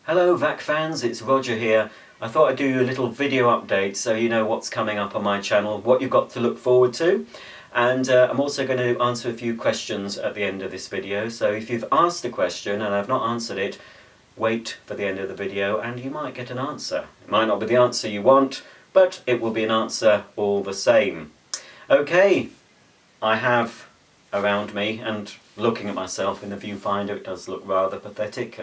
Hello VAC fans, it's Roger here. I thought I'd do a little video update so you know what's coming up on my channel, what you've got to look forward to. And I'm also going to answer a few questions at the end of this video. So if you've asked a question and I've not answered it, wait for the end of the video and you might get an answer. It might not be the answer you want, but it will be an answer all the same. Okay, I have around me, and looking at myself in the viewfinder, it does look rather pathetic.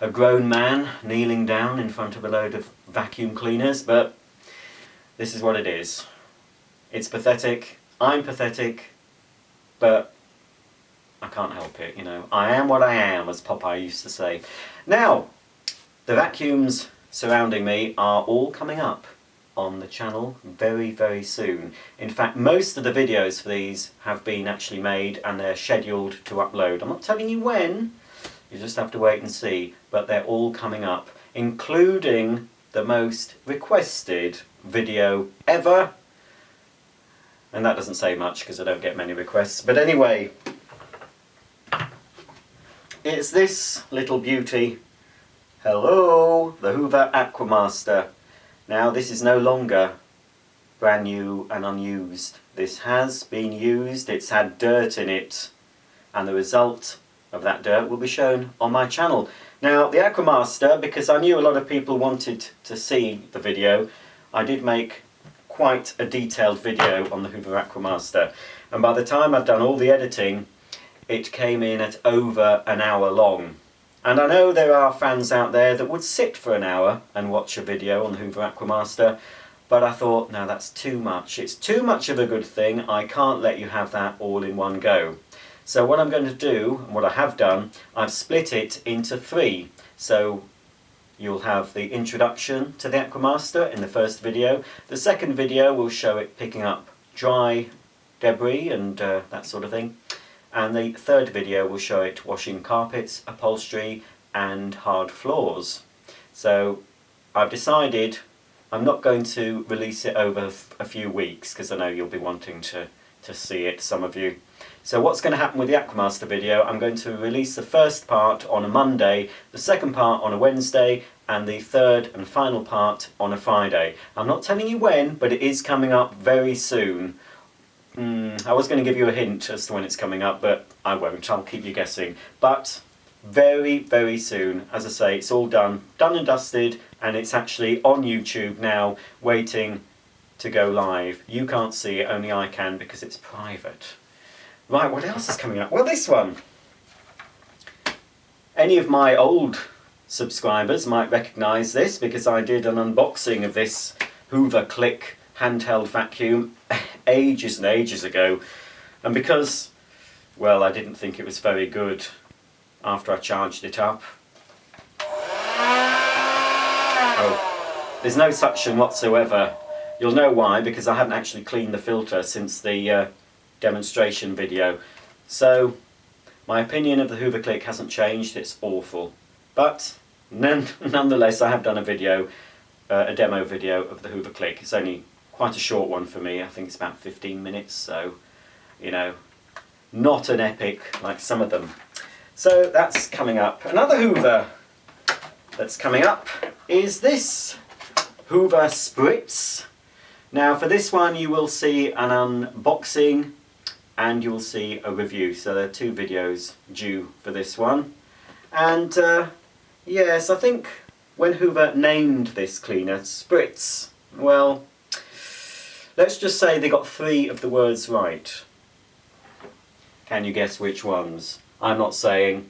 A grown man kneeling down in front of a load of vacuum cleaners, but this is what it is. It's pathetic, I'm pathetic, but I can't help it, you know. I am what I am, as Popeye used to say. Now, the vacuums surrounding me are all coming up on the channel very, very soon. In fact, most of the videos for these have been actually made and they're scheduled to upload. I'm not telling you when, you just have to wait and see, but they're all coming up, including the most requested video ever. And that doesn't say much because I don't get many requests, but anyway, it's this little beauty. Hello, the Hoover Aquamaster. Now this is no longer brand new and unused. This has been used, it's had dirt in it, and the result of that dirt will be shown on my channel. Now the Aquamaster, because I knew a lot of people wanted to see the video, I did make quite a detailed video on the Hoover Aquamaster, and by the time I'd done all the editing it came in at over an hour long. And I know there are fans out there that would sit for an hour and watch a video on the Hoover Aquamaster, but I thought, no, that's too much. It's too much of a good thing. I can't let you have that all in one go. So what I'm going to do, and what I have done, I've split it into 3. So you'll have the introduction to the Aquamaster in the first video. The second video will show it picking up dry debris and that sort of thing. And the third video will show it washing carpets, upholstery and hard floors. So I've decided I'm not going to release it over a few weeks because I know you'll be wanting to see it, some of you. So what's going to happen with the Aquamaster video, I'm going to release the first part on a Monday, the second part on a Wednesday and the third and final part on a Friday. I'm not telling you when, but it is coming up very soon. I was going to give you a hint as to when it's coming up, but I won't. I'll keep you guessing. But very, very soon. As I say, it's all done and dusted, and it's actually on YouTube now, waiting to go live. You can't see it, only I can because it's private. Right, what else is coming up? Well, this one. Any of my old subscribers might recognise this because I did an unboxing of this Hoover Click handheld vacuum ages and ages ago, and because, well, I didn't think it was very good after I charged it up. Oh, there's no suction whatsoever. You'll know why, because I haven't actually cleaned the filter since the demonstration video. So my opinion of the Hoover Click hasn't changed, it's awful. But nonetheless, I have done a video, a demo video of the Hoover Click. It's only quite a short one for me. I think it's about 15 minutes, so, you know, not an epic like some of them. So that's coming up. Another Hoover that's coming up is this Hoover Spritz. Now for this one you will see an unboxing and you will see a review. So there are 2 videos due for this one. And yes, I think when Hoover named this cleaner Spritz, well, let's just say they got 3 of the words right. Can you guess which ones? I'm not saying,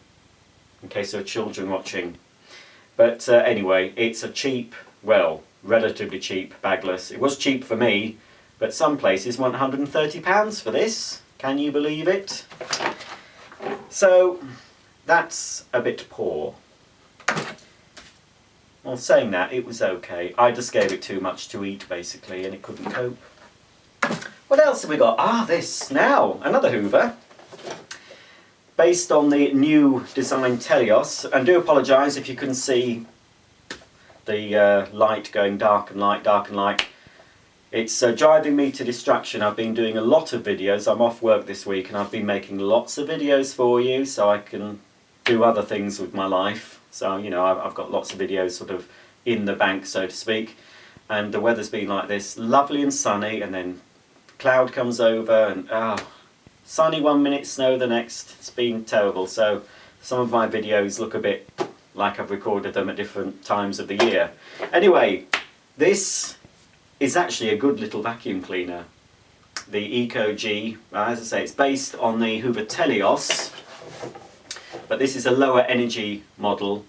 in case there are children watching. But anyway, it's a cheap, well, relatively cheap bagless. It was cheap for me, but some places want £130 for this. Can you believe it? So, that's a bit poor. Well, saying that, it was okay. I just gave it too much to eat, basically, and it couldn't cope. What else have we got? Ah, this. Now, another Hoover. Based on the new design Telios. And do apologise if you can see the light going dark and light, dark and light. It's driving me to distraction. I've been doing a lot of videos. I'm off work this week and I've been making lots of videos for you so I can do other things with my life. So, you know, I've got lots of videos sort of in the bank, so to speak. And the weather's been like this, lovely and sunny, and then cloud comes over and sunny one minute, snow the next. It's been terrible. So some of my videos look a bit like I've recorded them at different times of the year. Anyway, this is actually a good little vacuum cleaner. The Eco G, as I say, it's based on the Hoover Telios, but this is a lower energy model,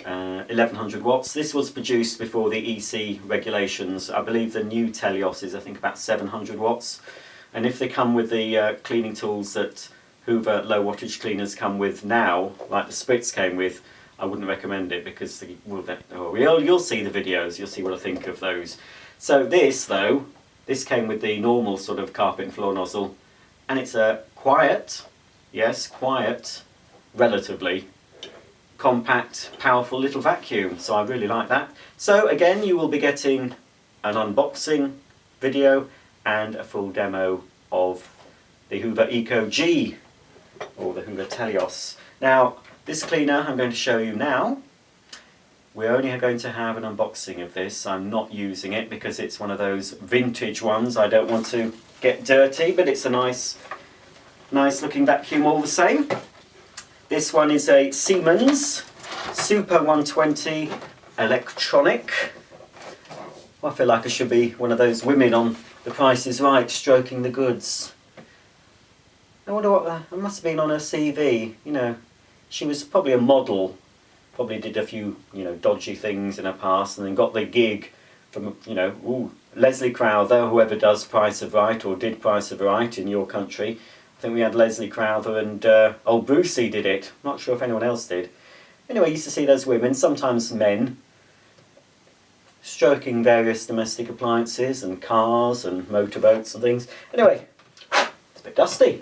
1100 watts. This was produced before the EC regulations. I believe the new Telios is, I think, about 700 watts. And if they come with the cleaning tools that Hoover low wattage cleaners come with now, like the Spritz came with, I wouldn't recommend it, because you'll see the videos, you'll see what I think of those. So this, though, this came with the normal sort of carpet and floor nozzle, and it's a quiet, yes, quiet, relatively compact, powerful little vacuum. So I really like that. So again, you will be getting an unboxing video and a full demo of the Hoover Eco G, or the Hoover Telios. Now, this cleaner I'm going to show you now, we're only going to have an unboxing of this. I'm not using it because it's one of those vintage ones. I don't want to get dirty, but it's a nice looking vacuum all the same. This one is a Siemens Super 120 electronic. I feel like I should be one of those women on The Price is Right, stroking the goods. I wonder what I must have been on her CV. You know, she was probably a model. Probably did a few, you know, dodgy things in her past, and then got the gig from, you know, Leslie Crowther, whoever does Price of Right, or did Price of Right in your country. I think we had Leslie Crowther and old Brucey did it. Not sure if anyone else did. Anyway, I used to see those women, sometimes men, stroking various domestic appliances and cars and motorboats and things. Anyway, it's a bit dusty.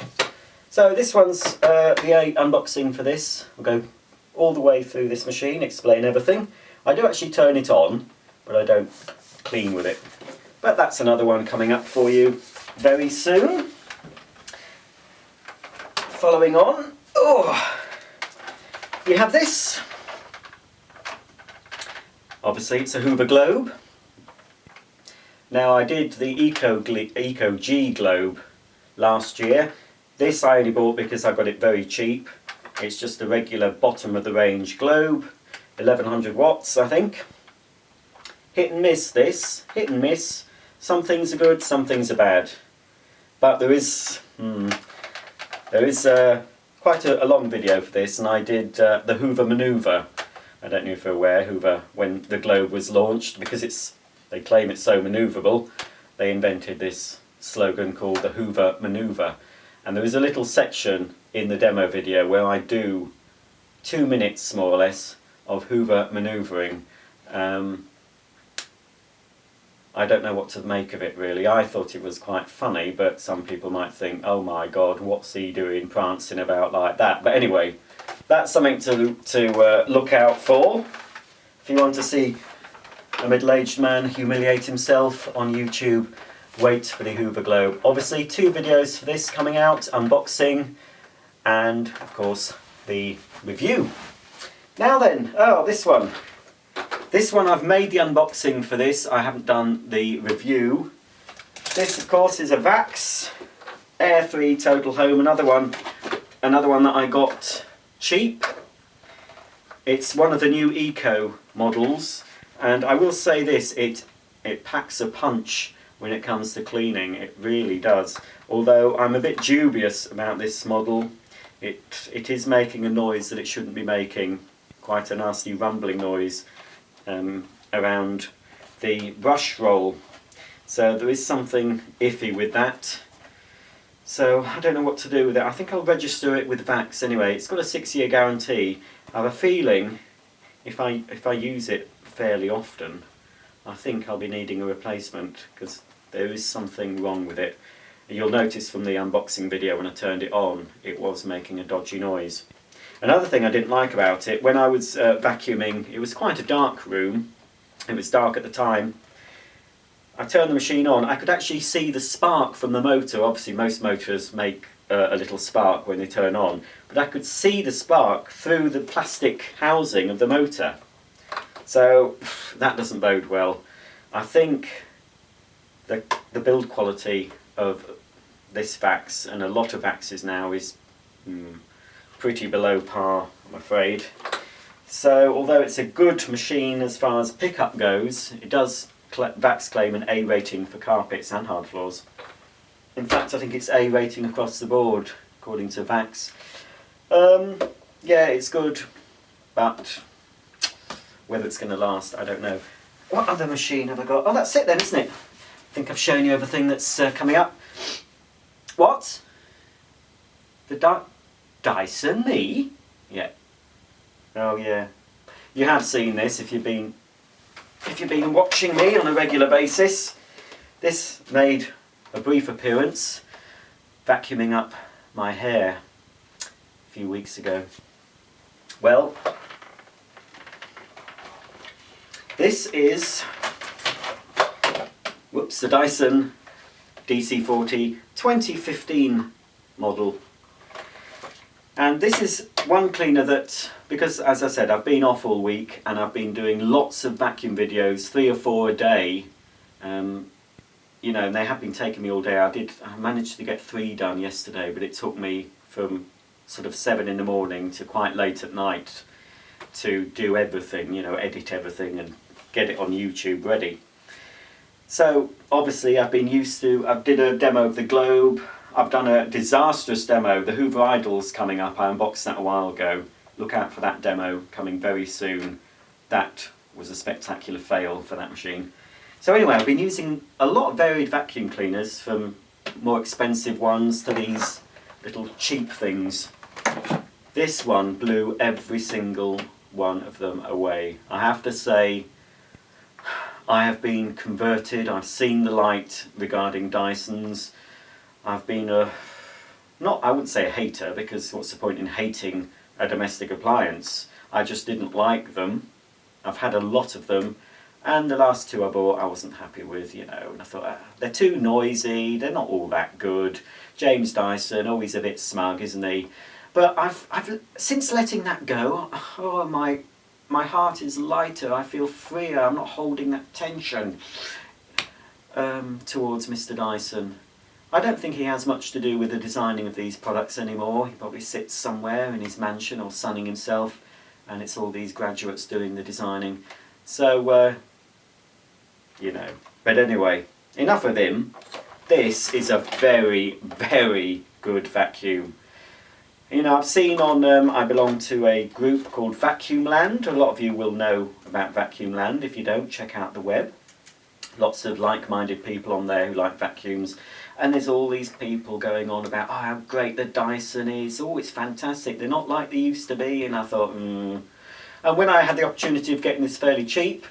So this one's the unboxing for this. I'll go all the way through this machine, explain everything. I do actually turn it on, but I don't clean with it. But that's another one coming up for you very soon. Following on, you have this. Obviously it's a Hoover Globe. Now I did the Eco G Globe last year. This I only bought because I got it very cheap. It's just a regular bottom of the range globe, 1100 watts I think. Hit and miss this, hit and miss. Some things are good, some things are bad. But there is quite a long video for this, and I did the Hoover Maneuver. I don't know if you're aware, Hoover, when the Globe was launched, because they claim it's so manoeuvrable, they invented this slogan called the Hoover Maneuver. And there is a little section in the demo video where I do 2 minutes, more or less, of Hoover manoeuvring. I don't know what to make of it really. I thought it was quite funny, but some people might think, oh my god, what's he doing prancing about like that? But anyway, that's something to look out for. If you want to see a middle-aged man humiliate himself on YouTube, wait for the Hoover Globe. Obviously 2 videos for this coming out, unboxing and of course the review. Now then, this one. This one, I've made the unboxing for this, I haven't done the review. This of course is a Vax Air 3 Total Home, another one that I got cheap. It's one of the new Eco models, and I will say this, it packs a punch when it comes to cleaning, it really does. Although I'm a bit dubious about this model, it is making a noise that it shouldn't be making, quite a nasty rumbling noise. Around the brush roll, so there is something iffy with that, so I don't know what to do with it. I think I'll register it with Vax anyway. It's got a 6-year guarantee. I have a feeling if I use it fairly often, I think I'll be needing a replacement, because there is something wrong with it. You'll notice from the unboxing video when I turned it on, it was making a dodgy noise. Another thing I didn't like about it, when I was vacuuming, it was quite a dark room, it was dark at the time, I turned the machine on, I could actually see the spark from the motor. Obviously most motors make a little spark when they turn on, but I could see the spark through the plastic housing of the motor. So that doesn't bode well. I think the build quality of this Vax and a lot of Vaxes now is pretty below par, I'm afraid. So although it's a good machine as far as pickup goes, it does Vax claim an A rating for carpets and hard floors. In fact, I think it's A rating across the board, according to Vax. Yeah, it's good, but whether it's going to last, I don't know. What other machine have I got? Oh, that's it then, isn't it? I think I've shown you everything that's coming up. What? The Dyson? Me? Yeah. Oh yeah. You have seen this if you've been watching me on a regular basis. This made a brief appearance vacuuming up my hair a few weeks ago. Well, this is the Dyson DC40 2015 model. And this is one cleaner that, because as I said, I've been off all week and I've been doing lots of vacuum videos, 3 or 4 a day. You know, and they have been taking me all day. I managed to get 3 done yesterday, but it took me from sort of 7 in the morning to quite late at night to do everything, you know, edit everything and get it on YouTube ready. So obviously I did a demo of the Globe. I've done a disastrous demo, the Hoover Idol's coming up. I unboxed that a while ago. Look out for that demo coming very soon. That was a spectacular fail for that machine. So anyway, I've been using a lot of varied vacuum cleaners, from more expensive ones to these little cheap things. This one blew every single one of them away. I have to say, I have been converted. I've seen the light regarding Dysons. I've been I wouldn't say a hater, because what's the point in hating a domestic appliance? I just didn't like them. I've had a lot of them, and the last 2 I bought I wasn't happy with, you know, and I thought they're too noisy, they're not all that good. James Dyson, always a bit smug, isn't he? But I've since letting that go, oh, my heart is lighter, I feel freer, I'm not holding that tension towards Mr. Dyson. I don't think he has much to do with the designing of these products anymore. He probably sits somewhere in his mansion or sunning himself, and it's all these graduates doing the designing. So, you know. But anyway, enough of him. This is a very, very good vacuum. You know, I've seen on, I belong to a group called Vacuum Land. A lot of you will know about Vacuum Land. If you don't, check out the web. Lots of like-minded people on there who like vacuums. And there's all these people going on about, oh, how great the Dyson is. Oh, it's fantastic. They're not like they used to be. And I thought, And when I had the opportunity of getting this fairly cheap,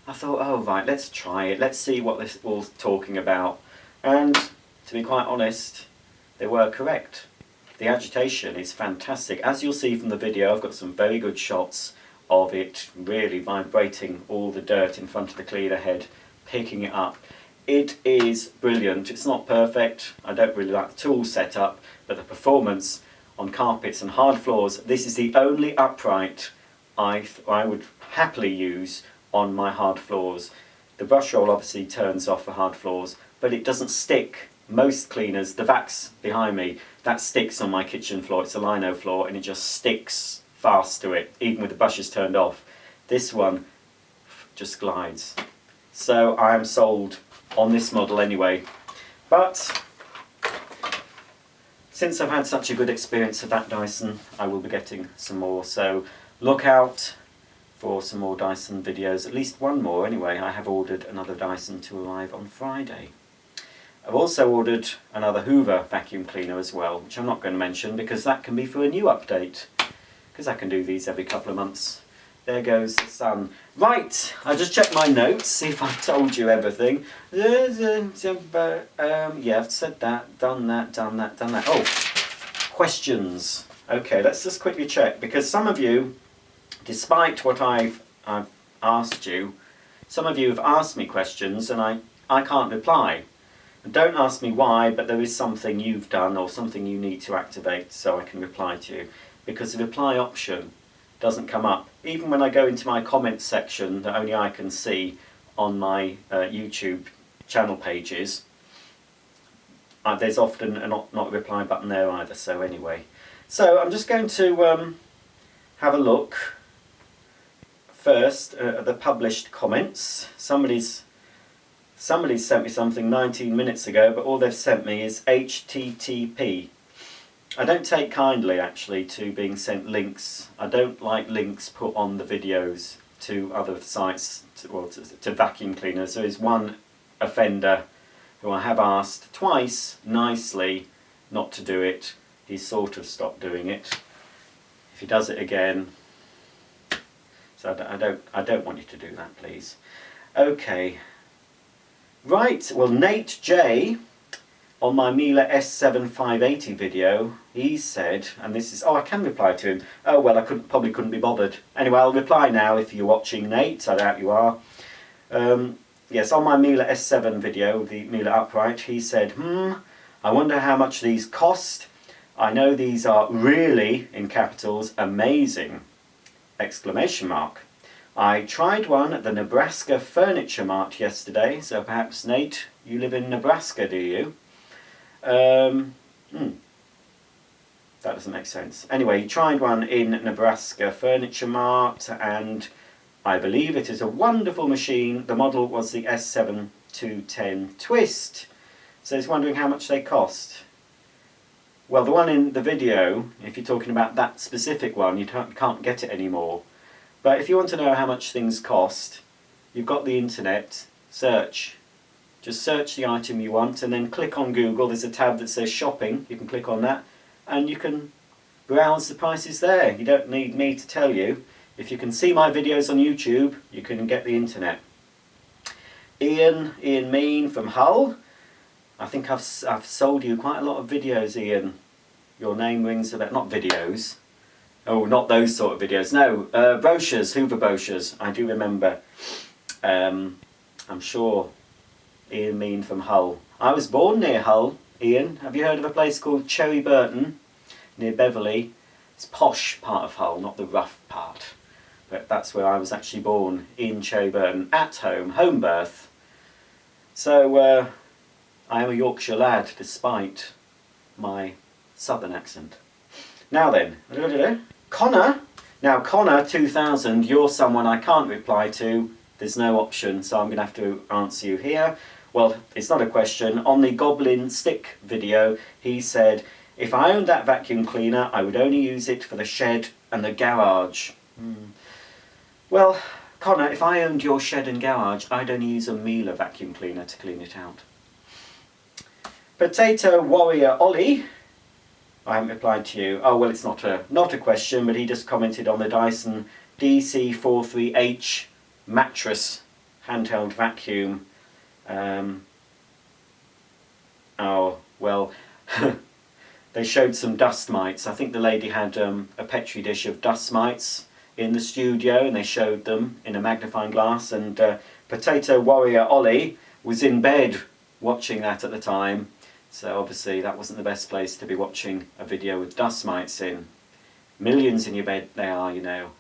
I thought, oh, right, let's try it. Let's see what this all's talking about. And to be quite honest, they were correct. The agitation is fantastic. As you'll see from the video, I've got some very good shots of it really vibrating all the dirt in front of the cleaner head, picking it up. It is brilliant. It's not perfect. I don't really like the tool setup, but the performance on carpets and hard floors, this is the only upright I would happily use on my hard floors. The brush roll obviously turns off for hard floors, but it doesn't stick. Most cleaners, the Vax behind me, that sticks on my kitchen floor. It's a lino floor and it just sticks fast to it, even with the brushes turned off. This one just glides. So I am sold on this model anyway. But since I've had such a good experience of that Dyson, I will be getting some more. So look out for some more Dyson videos, at least one more anyway. I have ordered another Dyson to arrive on Friday. I've also ordered another Hoover vacuum cleaner as well, which I'm not going to mention because that can be for a new update, because I can do these every couple of months. There goes the sun. Right, I just checked my notes, see if I've told you everything. Yeah, I've said that, done that, done that, done that. Oh, questions. Okay, let's just quickly check, because some of you, despite what I've asked you, some of you have asked me questions and I can't reply. And don't ask me why, but there is something you've done or something you need to activate so I can reply to you. Because the reply option doesn't come up. Even when I go into my comments section that only I can see on my YouTube channel pages, there's often a not reply button there either. So anyway, so I'm just going to have a look first at the published comments. Somebody's sent me something 19 minutes ago, but all they've sent me is HTTP. I don't take kindly actually to being sent links. I don't like links put on the videos to other sites, to vacuum cleaners. There is one offender who I have asked twice nicely not to do it. He's sort of stopped doing it. If he does it again, so I don't want you to do that, please. Okay. Right, well, Nate J, on my Miele S7580 video, he said, and this is, oh, I can reply to him. Oh, well, I probably couldn't be bothered. Anyway, I'll reply now if you're watching, Nate. I doubt you are. Yes, on my Miele S7 video, the Miele Upright, he said, I wonder how much these cost. I know these are really, in capitals, amazing! Exclamation mark. I tried one at the Nebraska Furniture Mart yesterday, so perhaps, Nate, you live in Nebraska, do you? That doesn't make sense. Anyway, he tried one in Nebraska Furniture Mart, and I believe it is a wonderful machine. The model was the S7210 Twist. So he's wondering how much they cost. Well, the one in the video, if you're talking about that specific one, you can't get it anymore. But if you want to know how much things cost, you've got the internet, search. Just search the item you want and then click on Google. There's a tab that says shopping. You can click on that and you can browse the prices there. You don't need me to tell you. If you can see my videos on YouTube, you can get the internet. Ian Mean from Hull. I think I've sold you quite a lot of videos, Ian. Your name rings a bell. Not videos. Oh, not those sort of videos. No, brochures, Hoover brochures. I do remember. I'm sure. Ian Mean from Hull. I was born near Hull, Ian. Have you heard of a place called Cherry Burton near Beverley? It's posh part of Hull, not the rough part. But that's where I was actually born, in Cherry Burton, at home birth. So I am a Yorkshire lad, despite my southern accent. Now then, Connor. Now Connor 2000, you're someone I can't reply to. There's no option, so I'm going to have to answer you here. Well, it's not a question. On the Goblin Stick video, he said, if I owned that vacuum cleaner, I would only use it for the shed and the garage. Well, Connor, if I owned your shed and garage, I'd only use a Miele vacuum cleaner to clean it out. Potato Warrior Ollie. I haven't replied to you. Oh, well, it's not a question, but he just commented on the Dyson DC43H mattress handheld vacuum. Oh, well, they showed some dust mites. I think the lady had a petri dish of dust mites in the studio, and they showed them in a magnifying glass, and Potato Warrior Ollie was in bed watching that at the time. So obviously that wasn't the best place to be watching a video with dust mites in. Millions in your bed they are, you know.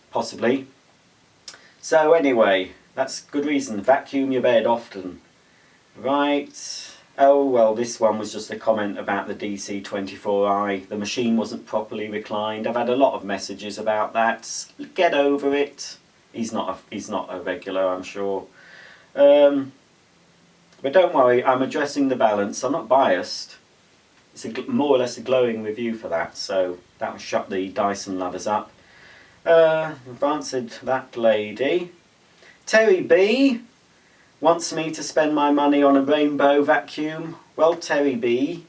Possibly. So anyway, that's good reason. Vacuum your bed often. Right. Oh, well, this one was just a comment about the DC24i. The machine wasn't properly reclined. I've had a lot of messages about that. Get over it. He's not a regular, I'm sure. But don't worry, I'm addressing the balance. I'm not biased. It's more or less a glowing review for that, so that will shut the Dyson lovers up. I've answered that lady. Terry B wants me to spend my money on a rainbow vacuum. Well, Terry B,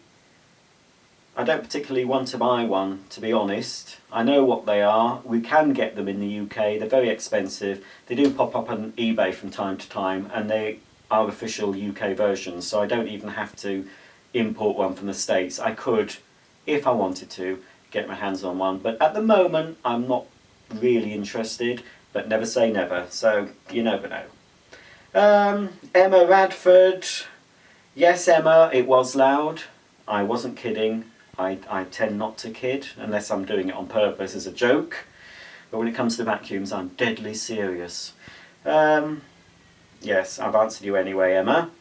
I don't particularly want to buy one, to be honest. I know what they are. We can get them in the UK. They're very expensive. They do pop up on eBay from time to time, and they are official UK versions, so I don't even have to import one from the States. I could, if I wanted to, get my hands on one, but at the moment I'm not really interested, but never say never, so you never know. Emma Radford, Yes, Emma, it was loud. I wasn't kidding. I tend not to kid unless I'm doing it on purpose as a joke. But when it comes to vacuums, I'm deadly serious. Yes, I've answered you anyway, Emma.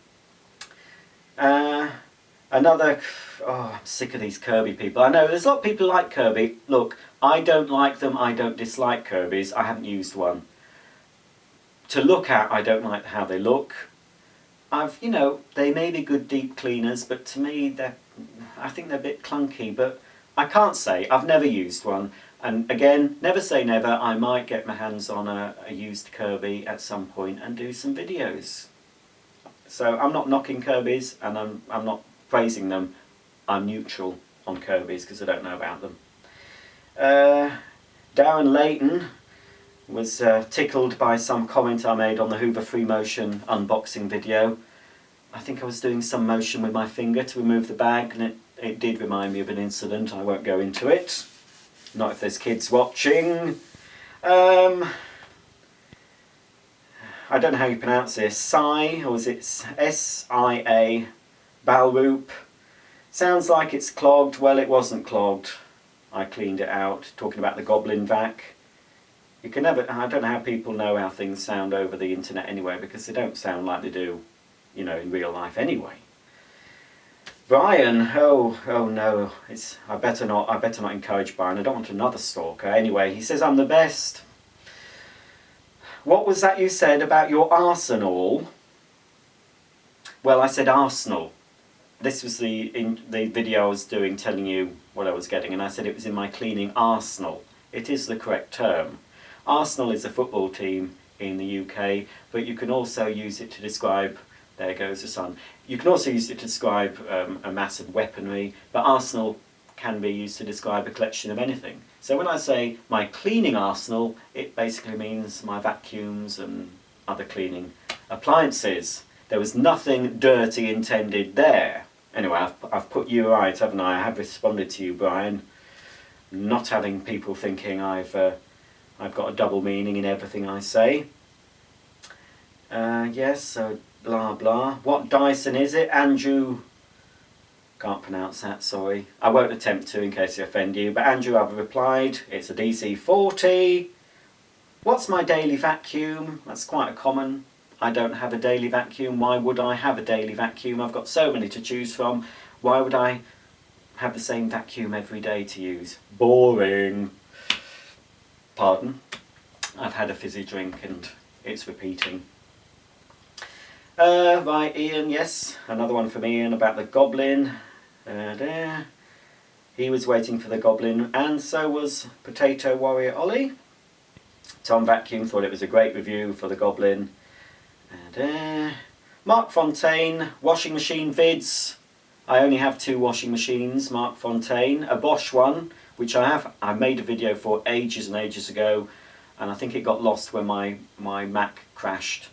Another... Oh, I'm sick of these Kirby people. I know, there's a lot of people like Kirby. Look, I don't like them. I don't dislike Kirbys. I haven't used one. To look at, I don't like how they look. You know, they may be good deep cleaners, but to me, I think they're a bit clunky. But I can't say. I've never used one. And again, never say never. I might get my hands on a used Kirby at some point and do some videos. So I'm not knocking Kirbys, and I'm not praising them. I'm neutral on Kirbys because I don't know about them. Darren Layton was tickled by some comment I made on the Hoover Free Motion unboxing video. I think I was doing some motion with my finger to remove the bag, and it did remind me of an incident. I won't go into it. Not if there's kids watching. I don't know how you pronounce this. Sai, or is it S-I-A, Balroop. Sounds like it's clogged. Well, it wasn't clogged. I cleaned it out. Talking about the Goblin vac. You can never... I don't know how people know how things sound over the internet anyway, because they don't sound like they do, you know, in real life anyway. Brian, oh no, I better not encourage Brian. I don't want another stalker. Anyway, he says I'm the best. What was that you said about your arsenal? Well, I said arsenal. This was the video I was doing telling you what I was getting, and I said it was in my cleaning arsenal. It is the correct term. Arsenal is a football team in the UK, but you can also use it to describe, there goes the sun, you can also use it to describe a mass of weaponry, but arsenal can be used to describe a collection of anything. So when I say my cleaning arsenal, it basically means my vacuums and other cleaning appliances. There was nothing dirty intended there. Anyway, I've put you right, haven't I? I have responded to you, Brian. Not having people thinking I've got a double meaning in everything I say. Yes, so blah blah. What Dyson is it? Andrew... Can't pronounce that, sorry. I won't attempt to in case I offend you. But Andrew, I've replied. It's a DC-40. What's my daily vacuum? That's quite a common... I don't have a daily vacuum. Why would I have a daily vacuum? I've got so many to choose from. Why would I have the same vacuum every day to use? Boring. Pardon. I've had a fizzy drink and it's repeating. Right, Ian, yes. Another one from Ian about the Goblin. He was waiting for the Goblin, and so was Potato Warrior Ollie. Tom Vacuum thought it was a great review for the Goblin. Mark Fontaine, washing machine vids. I only have 2 washing machines, Mark Fontaine. A Bosch one, which I made a video for ages and ages ago, and I think it got lost when my Mac crashed.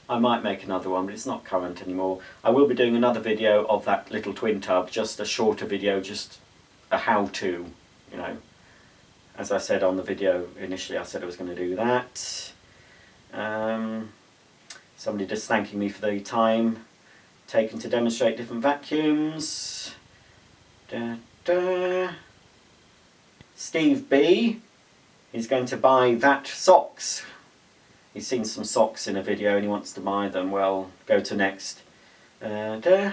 I might make another one, but it's not current anymore. I will be doing another video of that little twin tub, just a shorter video, just a how-to, you know. As I said on the video initially, I said I was going to do that. Somebody just thanking me for the time taken to demonstrate different vacuums. Steve B is going to buy that socks. He's seen some socks in a video and he wants to buy them. Well, go to next. Tayab,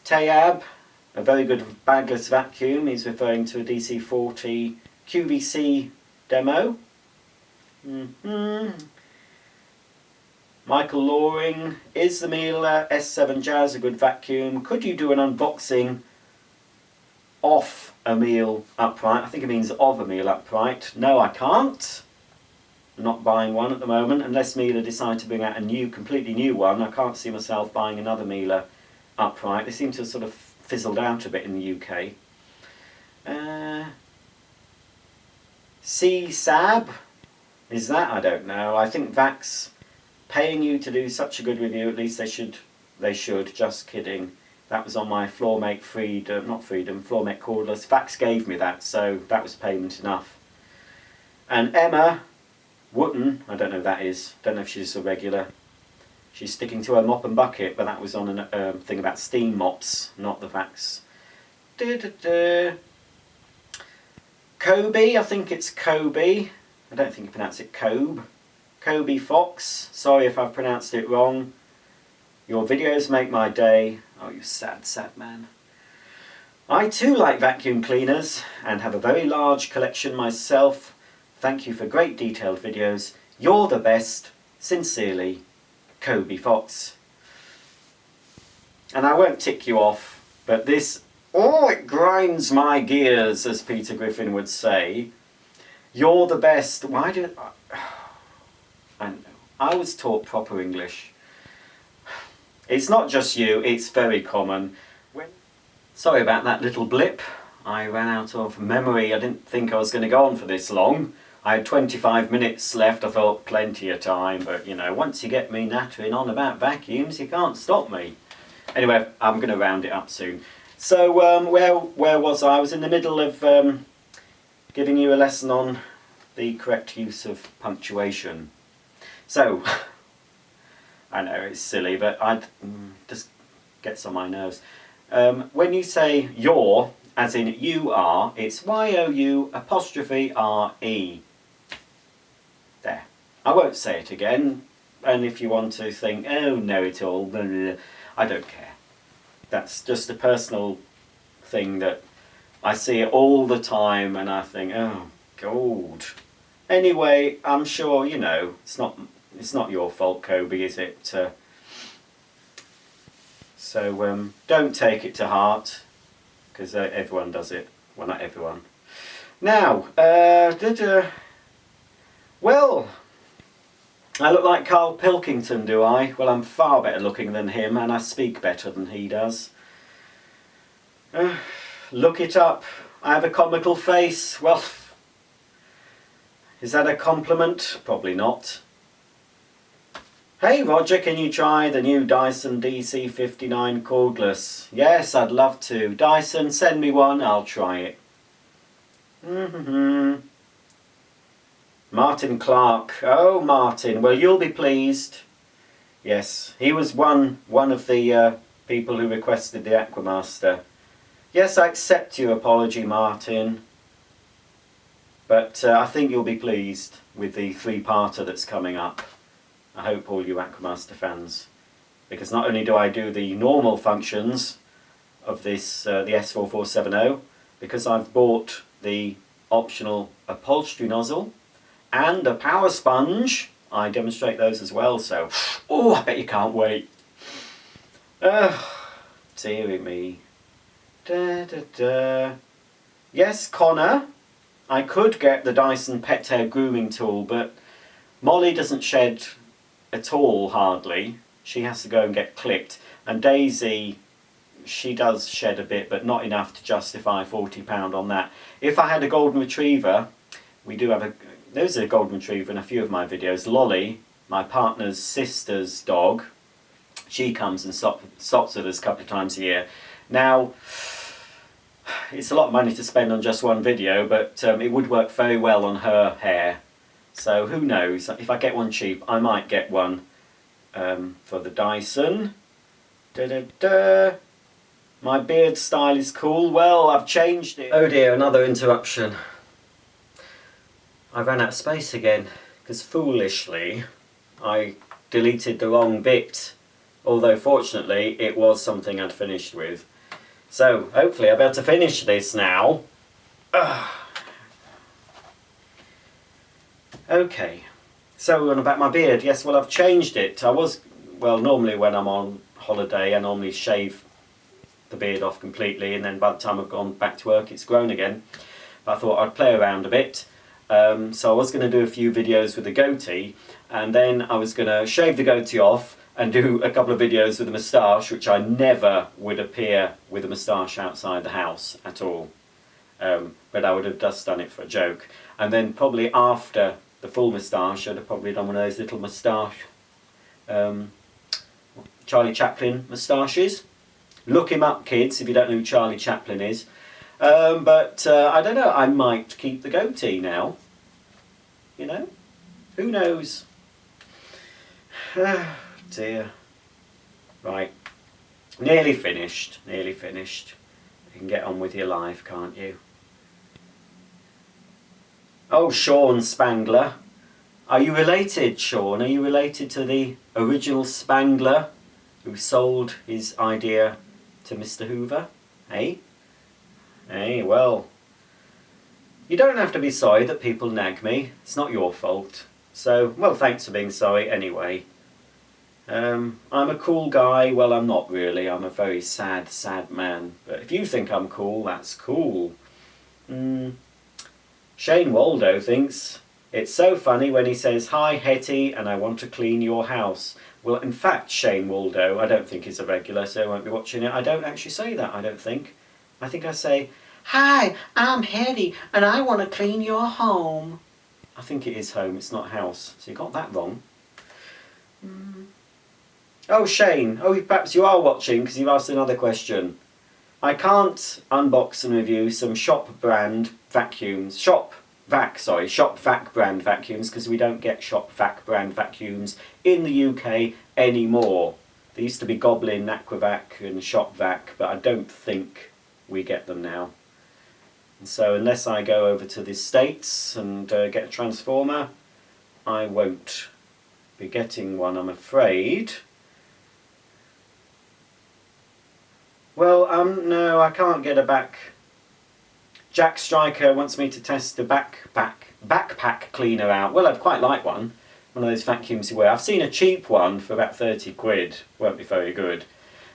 a very good bagless vacuum. He's referring to a DC-40 QVC demo. Michael Loring, is the Miele S7 Jazz a good vacuum? Could you do an unboxing off a Miele upright? I think it means of a Miele upright. No, I can't. I'm not buying one at the moment, unless Miele decide to bring out a completely new one. I can't see myself buying another Miele upright. They seem to have sort of fizzled out a bit in the UK. C-Sab, is that? I don't know. I think Vax paying you to do such a good review, at least they should, just kidding. That was on my Floormate Floormate cordless. Vax gave me that, so that was payment enough. And Emma Wooten, I don't know who that is, don't know if she's a regular. She's sticking to her mop and bucket, but that was on a thing about steam mops, not the vax. Kobe, I think it's Kobe. I don't think you pronounce it Kobe. Kobe Fox. Sorry if I've pronounced it wrong. Your videos make my day. Oh, you sad, sad man. I too like vacuum cleaners and have a very large collection myself. Thank you for great detailed videos. You're the best. Sincerely, Kobe Fox. And I won't tick you off, but this, oh, it grinds my gears, as Peter Griffin would say. You're the best. Why did I don't know. I was taught proper English. It's not just you, it's very common. Sorry about that little blip. I ran out of memory. I didn't think I was going to go on for this long. I had 25 minutes left. I thought plenty of time, but you know, once you get me nattering on about vacuums, you can't stop me. Anyway, I'm going to round it up soon. So where was I? I was in the middle of giving you a lesson on the correct use of punctuation. So, I know it's silly, but I just gets on my nerves. When you say you're, as in you are, it's Y-O-U''R-E. There. I won't say it again, and if you want to think, oh, know it all, blah, blah, blah, I don't care. That's just a personal thing that I see it all the time, and I think, oh, God. Anyway, I'm sure, you know, it's not your fault, Kobe, is it? So don't take it to heart, because everyone does it. Well, not everyone. Now, well, I look like Carl Pilkington, do I? Well, I'm far better looking than him, and I speak better than he does. Look it up. I have a comical face. Well, is that a compliment? Probably not. Hey Roger, can you try the new Dyson DC59 cordless? Yes, I'd love to. Dyson, send me one, I'll try it. Martin Clark. Oh, Martin, well, you'll be pleased. Yes, he was one of the people who requested the Aquamaster. Yes, I accept your apology, Martin. But I think you'll be pleased with the three-parter that's coming up. I hope all you Aquamaster fans. Because not only do I do the normal functions of this, the S4470, because I've bought the optional upholstery nozzle and a power sponge. I demonstrate those as well, so, oh, I bet you can't wait. Dearie me. Yes, Connor, I could get the Dyson pet hair grooming tool, but Molly doesn't shed at all, hardly. She has to go and get clipped. And Daisy, she does shed a bit, but not enough to justify £40 on that. If I had a golden retriever, there's a golden retriever in a few of my videos. Lolly, my partner's sister's dog, she comes and stops with us a couple of times a year. Now, it's a lot of money to spend on just one video, but it would work very well on her hair. So who knows, if I get one cheap, I might get one for the Dyson. My beard style is cool. Well, I've changed it. Oh dear, another interruption. I ran out of space again, because foolishly I deleted the wrong bit. Although fortunately it was something I'd finished with. So hopefully I'll be able to finish this now. Okay, so on about my beard. Yes, well, I've changed it. Normally when I'm on holiday I normally shave the beard off completely, and then by the time I've gone back to work it's grown again. But I thought I'd play around a bit. So I was going to do a few videos with a goatee, and then I was going to shave the goatee off and do a couple of videos with a moustache, which I never would appear with a moustache outside the house at all. But I would have just done it for a joke. And then probably after the full moustache, I'd have probably done one of those little moustache, Charlie Chaplin moustaches. Look him up, kids, if you don't know who Charlie Chaplin is. But I don't know, I might keep the goatee now. You know? Who knows? dear. Right. Nearly finished. Nearly finished. You can get on with your life, can't you? Oh, Sean Spangler. Are you related, Sean? Are you related to the original Spangler who sold his idea to Mr. Hoover? Eh? Eh, well, you don't have to be sorry that people nag me. It's not your fault. So, well, thanks for being sorry anyway. I'm a cool guy. Well, I'm not really. I'm a very sad, sad man. But if you think I'm cool, that's cool. Shane Waldo thinks it's so funny when he says, "Hi, Hetty, and I want to clean your house." Well, in fact, Shane Waldo, I don't think he's a regular, so I won't be watching it. I don't actually say that, I don't think. I think I say, "Hi, I'm Hetty, and I want to clean your home." I think it is home, it's not house. So you got that wrong. Oh, Shane. Oh, perhaps you are watching because you've asked another question. I can't unbox and review some shop brand vacuums. Shop vac brand vacuums because we don't get shop vac brand vacuums in the UK anymore. There used to be Goblin, Aquavac and Shop Vac, but I don't think we get them now. And so unless I go over to the States and get a transformer, I won't be getting one, I'm afraid. Well, no, I can't get a back. Jack Striker wants me to test a backpack cleaner out. Well, I'd quite like one. One of those vacuums you wear. I've seen a cheap one for about 30 quid. Won't be very good.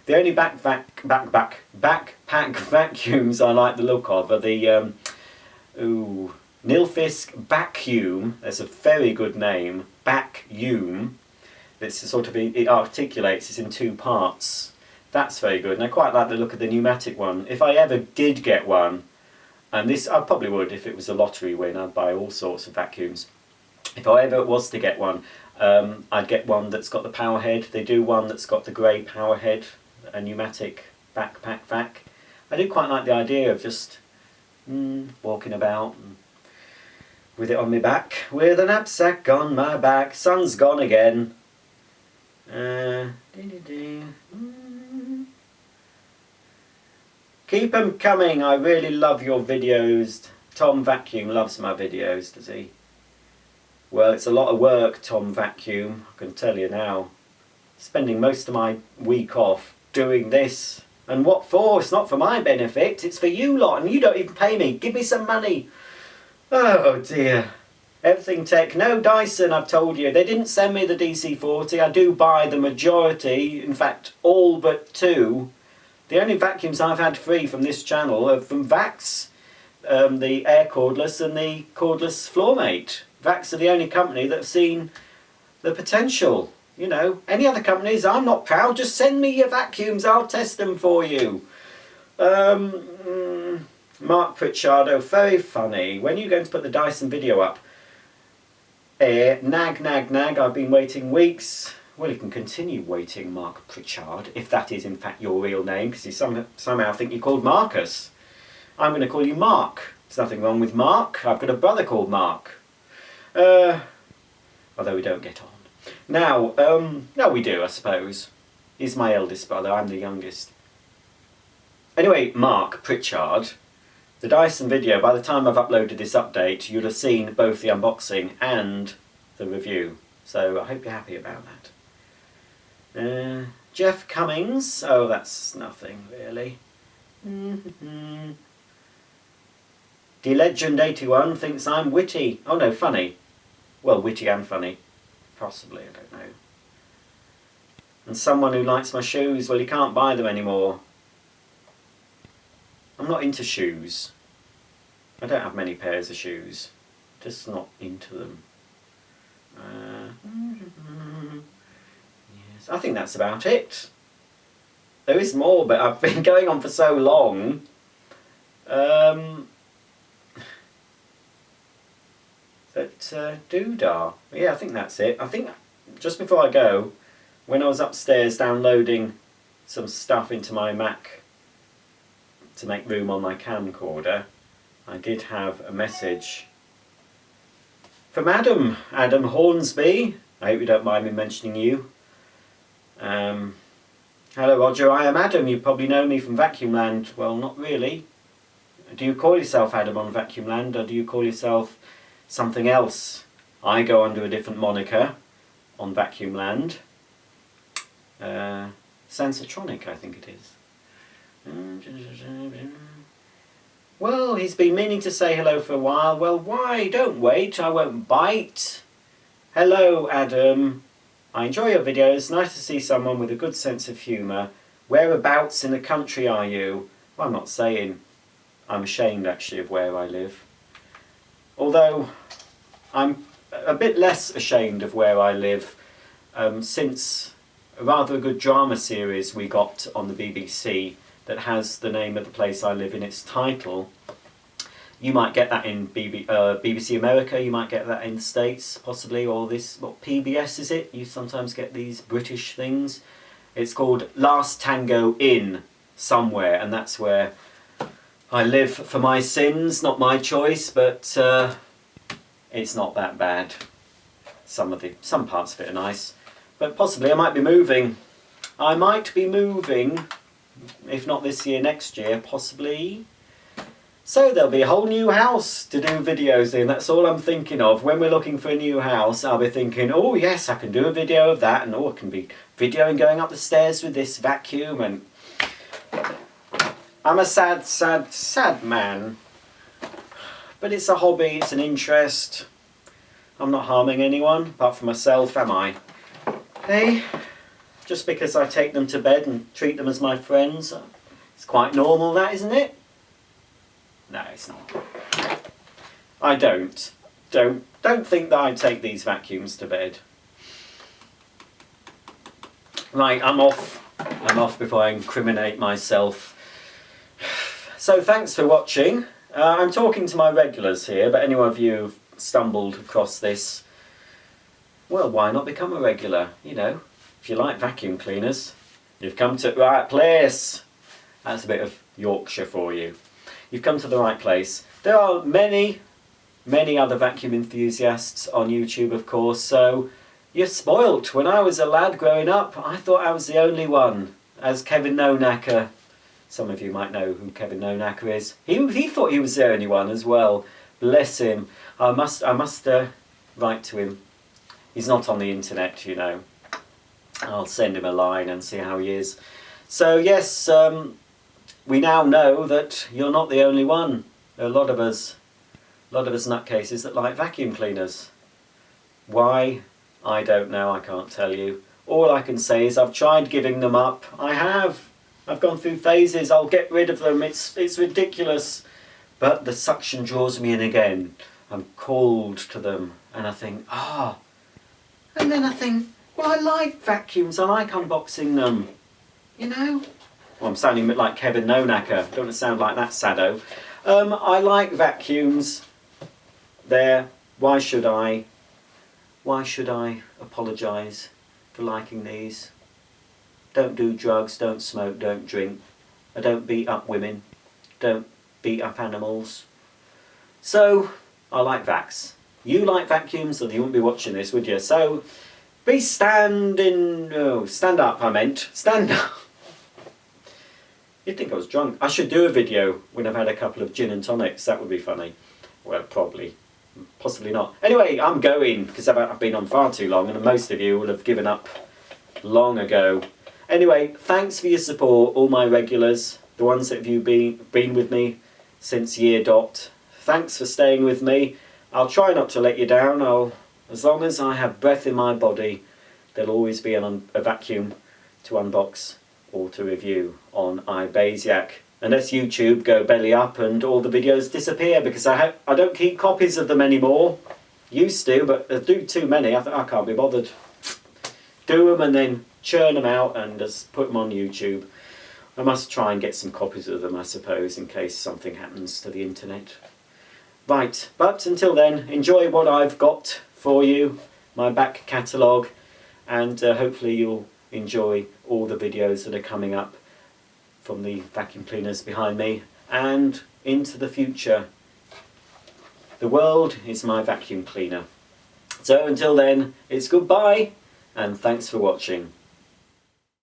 The only backpack vacuums I like the look of are the Nilfisk Vacuum. That's a very good name. Vacuum. It's sort of, it articulates. It's in two parts. That's very good, and I quite like the look of the pneumatic one. If I ever did get one, and this I probably would if it was a lottery win, I'd buy all sorts of vacuums. If I ever was to get one, I'd get one that's got the power head. They do one that's got the grey power head, a pneumatic backpack vac. I do quite like the idea of just walking about with it on my back, with a knapsack on my back. Sun's gone again. Keep them coming, I really love your videos. Tom Vacuum loves my videos, does he? Well, it's a lot of work, Tom Vacuum, I can tell you now. Spending most of my week off doing this. And what for? It's not for my benefit, it's for you lot, and you don't even pay me. Give me some money. Oh dear. Everything Tech. No Dyson, I've told you. They didn't send me the DC-40. I do buy the majority, in fact, all but two. The only vacuums I've had free from this channel are from Vax, the air cordless and the cordless floormate. Vax are the only company that have seen the potential. You know, any other companies, I'm not proud, just send me your vacuums, I'll test them for you. Mark Pritchard, very funny. When are you going to put the Dyson video up? Nag, I've been waiting weeks. Well, you can continue waiting, Mark Pritchard, if that is in fact your real name, because you somehow think you're called Marcus. I'm going to call you Mark. There's nothing wrong with Mark. I've got a brother called Mark. Although we don't get on. Now, no we do, I suppose. He's my eldest brother, I'm the youngest. Anyway, Mark Pritchard, the Dyson video, by the time I've uploaded this update, you'll have seen both the unboxing and the review. So I hope you're happy about that. Jeff Cummings, oh that's nothing really. DLegend81 thinks I'm witty. Oh no, funny. Well, witty and funny. Possibly, I don't know. And someone who likes my shoes, well you can't buy them anymore. I'm not into shoes. I don't have many pairs of shoes. Just not into them. Yes, I think that's about it. There is more, but I've been going on for so long. Doodah. Yeah, I think that's it. I think just before I go, when I was upstairs downloading some stuff into my Mac to make room on my camcorder, I did have a message from Adam Hornsby. I hope you don't mind me mentioning you. Hello Roger, I am Adam. You probably know me from Vacuum Land. Well, not really. Do you call yourself Adam on Vacuum Land, or do you call yourself something else? I go under a different moniker on Vacuum Land. Sensortronic, I think it is. Well, he's been meaning to say hello for a while. Well, why? Don't wait, I won't bite. Hello, Adam. I enjoy your videos. Nice to see someone with a good sense of humour. Whereabouts in the country are you? Well, I'm not saying. I'm ashamed, actually, of where I live. Although, I'm a bit less ashamed of where I live since a rather good drama series we got on the BBC that has the name of the place I live in its title. You might get that in BBC America, you might get that in the States, possibly, or this, what, PBS is it? You sometimes get these British things. It's called Last Tango Inn somewhere, and that's where I live for my sins, not my choice, but it's not that bad. Some parts of it are nice, but possibly I might be moving. I might be moving, if not this year, next year, possibly. So there'll be a whole new house to do videos in. That's all I'm thinking of. When we're looking for a new house, I'll be thinking, oh yes, I can do a video of that, and oh, I can be videoing going up the stairs with this vacuum, and I'm a sad, sad, sad man. But it's a hobby, it's an interest. I'm not harming anyone, apart from myself, am I? Hey, just because I take them to bed and treat them as my friends, it's quite normal, that, isn't it? No, it's not. I don't. Don't think that I take these vacuums to bed. Right, I'm off. I'm off before I incriminate myself. So thanks for watching. I'm talking to my regulars here, but any of you who've stumbled across this, well, why not become a regular? You know, if you like vacuum cleaners, you've come to the right place. That's a bit of Yorkshire for you. You've come to the right place. There are many, many other vacuum enthusiasts on YouTube, of course, so you're spoilt. When I was a lad growing up, I thought I was the only one. As Kevin No-Knacker, some of you might know who Kevin No-Knacker is. He thought he was the only one as well. Bless him. I must write to him. He's not on the internet, you know. I'll send him a line and see how he is. So yes, we now know that you're not the only one. There are a lot of us nutcases that like vacuum cleaners. Why? I don't know, I can't tell you. All I can say is I've tried giving them up. I have. I've gone through phases. I'll get rid of them. It's ridiculous. But the suction draws me in again. I'm called to them. And I think, ah. And then I think, well, I like vacuums. I like unboxing them. You know? Well, I'm sounding a bit like Kevin No-Knacker. Don't want to sound like that saddo. I like vacuums. There. Why should I? Why should I apologise for liking these? Don't do drugs, don't smoke, don't drink. I don't beat up women. Don't beat up animals. So, I like vacs. You like vacuums, or you wouldn't be watching this, would you? So, stand up, I meant. Stand up. You'd think I was drunk. I should do a video when I've had a couple of gin and tonics. That would be funny. Well, probably. Possibly not. Anyway, I'm going, because I've been on far too long, and most of you will have given up long ago. Anyway, thanks for your support, all my regulars, the ones that have been with me since year dot. Thanks for staying with me. I'll try not to let you down. As long as I have breath in my body, there'll always be a vacuum to unbox or to review on ibaisaic. Unless YouTube go belly up and all the videos disappear, because I don't keep copies of them anymore. Used to, but I do too many. I can't be bothered. Do them and then churn them out and just put them on YouTube. I must try and get some copies of them, I suppose, in case something happens to the internet. Right, but until then, enjoy what I've got for you, my back catalogue, and hopefully you'll enjoy all the videos that are coming up from the vacuum cleaners behind me and into the future. The world is my vacuum cleaner. So until then, it's goodbye and thanks for watching.